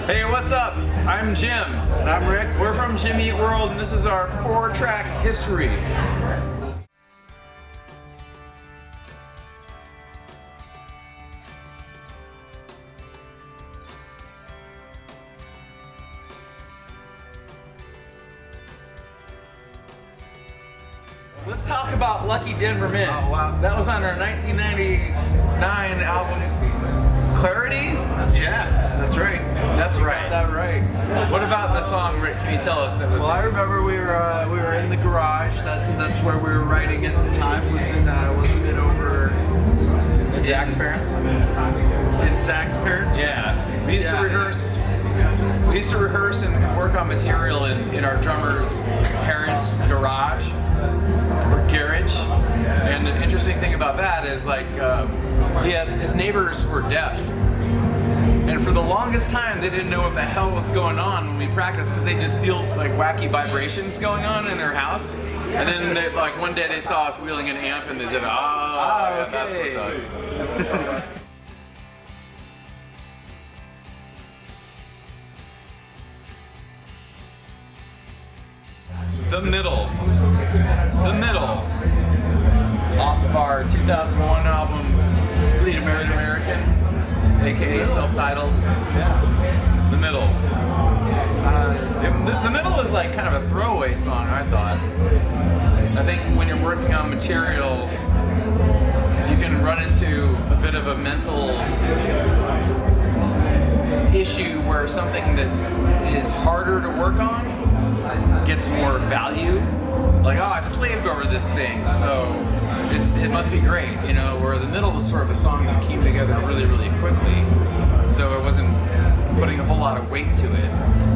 Hey, what's up? I'm Jim. And I'm Rick. We're from Jim Eat World, and this is our 4-track history. Let's talk about Lucky Denver Mint. Oh, wow. That was on our 1999 album, Clarity? Yeah, that's right. That's right. Got that right. What about the song, Rick? Can you tell us that was? Well, I remember we were in the garage. That's where we were writing at the time. Wasn't it over It's Zach's parents? in Zach's parents? Yeah. We used to Yeah. rehearse. We used to rehearse and work on material in our drummer's parents' garage or garage. And the interesting thing about that is his neighbors were deaf. And for the longest time, they didn't know what the hell was going on when we practiced because they just feel like wacky vibrations going on in their house. And then one day they saw us wheeling an amp and they said, yeah, that's what's up. The Middle. Off of our 2001 album, Bleed American, aka self-titled. Yeah. The Middle. The Middle is like kind of a throwaway song, I thought. I think when you're working on material, you can run into a bit of a mental issue where something that is harder to work on gets more value. Like, oh, I slaved over this thing, so it must be great, you know, where the Middle was sort of a song that came together really, really quickly, so it wasn't putting a whole lot of weight to it.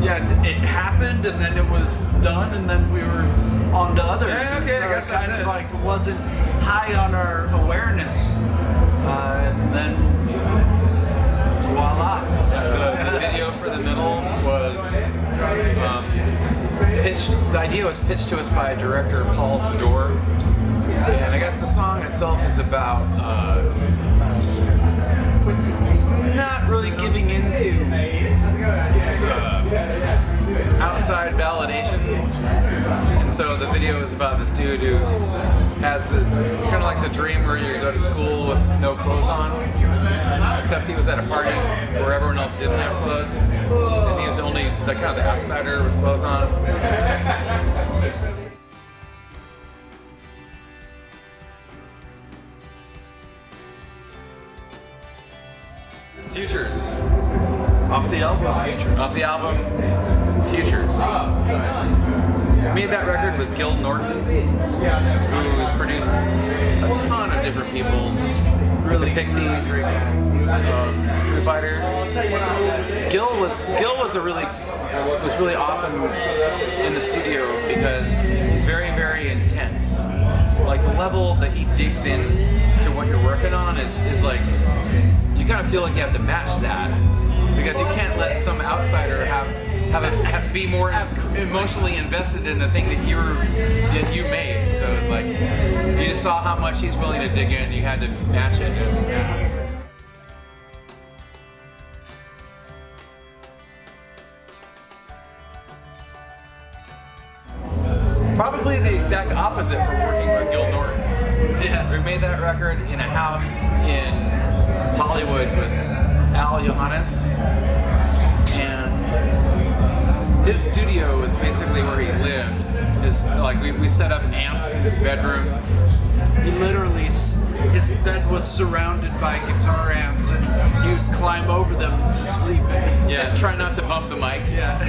Yeah, it happened and then it was done and then we were on to others. Yeah, okay, so I guess it kind that's of it. like wasn't high on our awareness. And then voila. The video for The Middle was the idea was pitched to us by director Paul Fedor, and I guess the song itself is about not really giving into outside validation, and so the video is about this dude who has the kind of like the dream where you go to school with no clothes on, except he was at a party where everyone else didn't have clothes, and he was only the kind of the outsider with clothes on. Futures. Off the album Futures. Off the album Futures. We made that record with Gil Norton, who's produced a ton of different people. Really, the Pixies, Foo Fighters. Gil was really awesome in the studio because he's very, very intense. Like the level that he digs in to what you're working on is like, you kind of feel like you have to match that because you can't let some outsider be more emotionally invested in the thing that you made. So it's like you just saw how much he's willing to dig in. You had to match it. Probably the exact opposite from working with Gil Norton. Yes. We made that record in a house in Hollywood with Al Johannes, and his studio was basically where he lived. We set up amps in his bedroom. He literally, his bed was surrounded by guitar amps and you'd climb over them to sleep in. Yeah, try not to bump the mics. Yeah.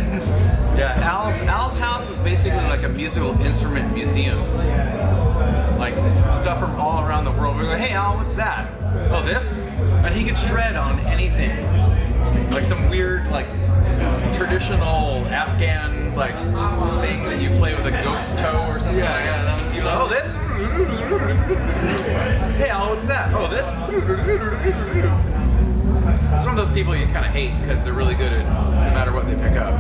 Yeah, Al's house was basically like a musical instrument museum. Like stuff from all around the world. We were like, hey Al, what's that? Oh, this? And he could shred on anything. Like some weird, traditional Afghan, thing that you play with a goat's toe or something like that. He was like, oh, this? Hey Al, what's that? Oh, this? It's one of those people you kind of hate because they're really good at no matter what they pick up.